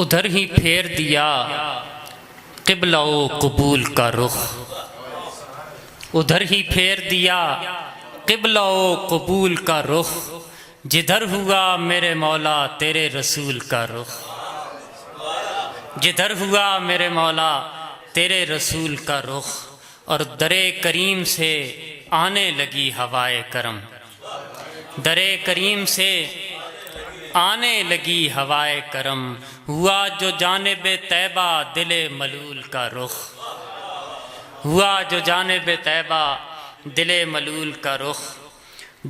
ادھر ہی پھیر دیا قبلہ و قبول کا رخ، ادھر ہی پھیر دیا قبلہ و قبول کا رخ، جدھر ہوا میرے مولا تیرے رسول کا رخ، جدھر ہوا میرے مولا تیرے رسول کا رخ، اور درِ کریم سے آنے لگی ہوائے کرم، درِ کریم سے آنے لگی ہوائے کرم، ہوا جو جانب طیبہ دل ملول کا رخ، ہوا جو جانب طیبہ دل ملول کا رخ،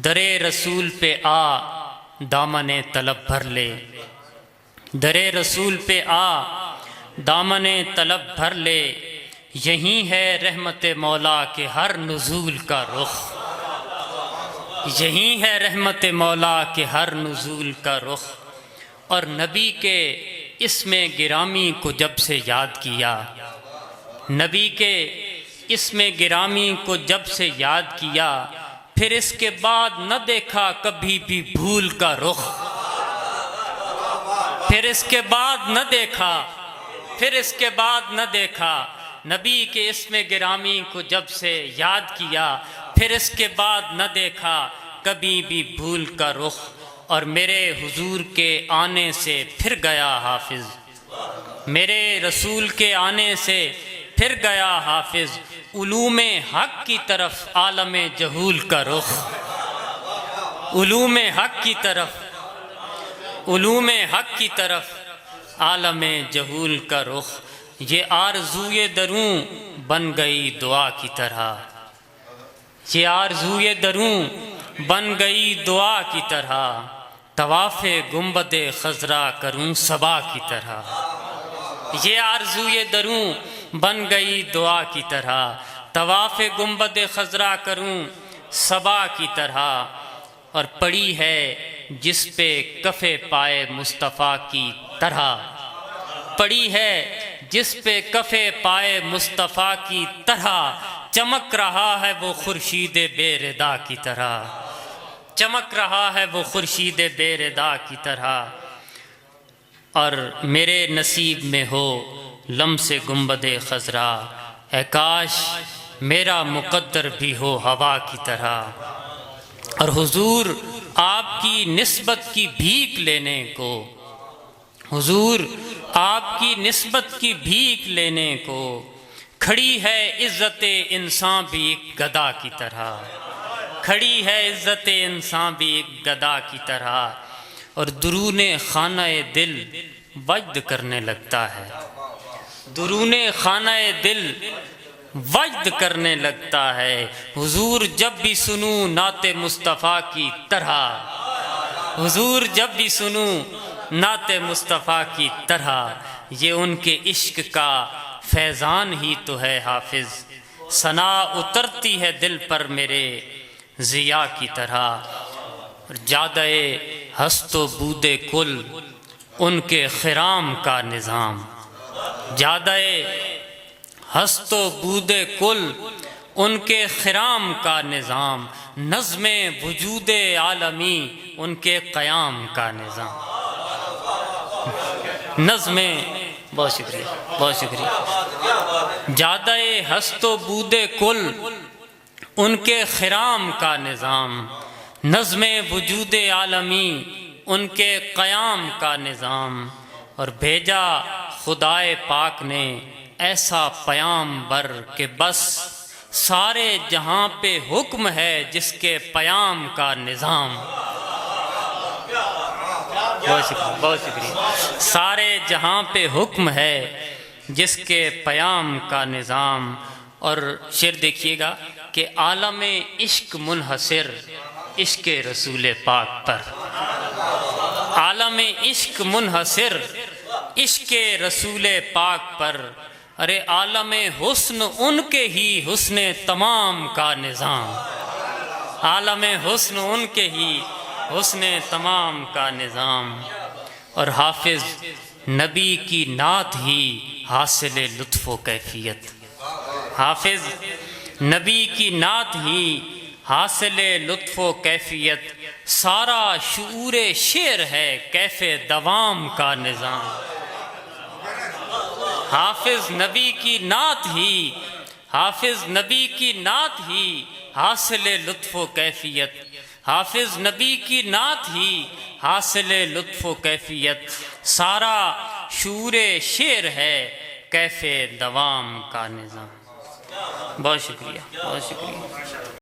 درِ رسول پہ آ دامن طلب بھر لے، درِ رسول پہ آ دامن طلب بھر لے، یہی ہے رحمت مولا کے ہر نزول کا رخ، یہی ہے رحمت مولا کے ہر نزول کا رخ، اور نبی کے اسم گرامی کو جب سے یاد کیا، نبی کے اسم گرامی کو جب سے یاد کیا، پھر اس کے بعد نہ دیکھا کبھی بھی بھول کا رخ، پھر اس کے بعد نہ دیکھا، پھر اس کے بعد نہ دیکھا، نبی کے اسم گرامی کو جب سے یاد کیا، پھر اس کے بعد نہ دیکھا کبھی بھی بھول کا رخ، اور میرے حضور کے آنے سے پھر گیا حافظ، میرے رسول کے آنے سے پھر گیا حافظ، علوم حق کی طرف عالم جہول کا رخ، علوم حق کی طرف، علوم حق کی طرف عالم جہول کا رخ، یہ آرزوئے دروں بن گئی دعا کی طرح، یہ آرزوئے دروں بن گئی دعا کی طرح، طواف گنبد خضرا کروں صبا کی طرح، یہ آرزوئے دروں بن گئی دعا کی طرح، طواف گنبد خضرا کروں صبا کی طرح، اور پڑی ہے جس پہ کف پائے مصطفیٰ کی طرح، پڑی ہے جس پہ کف پائے مصطفیٰ کی طرح، چمک رہا ہے وہ خورشید بے ردا کی طرح، چمک رہا ہے وہ خورشید بے ردا کی طرح، اور میرے نصیب میں ہو لمس گنبد خضرا، اے کاش میرا مقدر بھی ہو ہوا کی طرح، اور حضور آپ کی نسبت کی بھیک لینے کو، حضور آپ کی نسبت کی بھیک لینے کو، کھڑی ہے عزت انسان بھی ایک گدا کی طرح، کھڑی ہے عزت انسان بھی ایک گدا کی طرح، اور درون خانہ دل وجد کرنے لگتا ہے، درون خانہ دل وجد کرنے لگتا ہے، حضور جب بھی سنوں نعت مصطفیٰ کی طرح، حضور جب بھی سنوں نعت مصطفیٰ کی طرح، یہ ان کے عشق کا فیضان ہی تو ہے حافظ، ثنا اترتی ہے دل پر میرے ضیاء کی طرح، جادہ ہست و بود کل ان کے خرام کا نظام، جادہ ہست و بود کل ان کے خرام کا نظام، نظم وجود عالمی ان کے قیام کا نظام، نظم، بہت شکریہ بہت شکریہ، جادہ ہست و بود کل ان کے خرام کا نظام، نظم وجود عالمی ان کے قیام کا نظام، اور بھیجا خدائے پاک نے ایسا پیام بر کہ بس سارے جہاں پہ حکم ہے جس کے پیام کا نظام، بہت شکریہ بہت شکریہ، سارے جہاں پہ حکم ہے جس کے پیام کا نظام، اور شعر دیکھیے گا کہ عالم عشق منحصر عشق رسول پاک پر، عالم عشق منحصر عشق رسول پاک پر، ارے عالم حسن ان کے ہی حسن تمام کا نظام، عالم حسن ان کے ہی حسن تمام کا نظام، اور حافظ نبی کی نعت ہی حاصل لطف و کیفیت، حافظ نبی کی نعت ہی حاصل لطف و کیفیت، سارا شعور شعر ہے کیف دوام کا نظام، حافظ نبی کی نعت ہی، حافظ نبی کی نعت ہی حاصل لطف و کیفیت، حافظ نبی کی نعت ہی حاصل لطف و کیفیت، سارا شعور شعر ہے کیف دوام کا نظام۔ بہت شکریہ، بہت شکریہ۔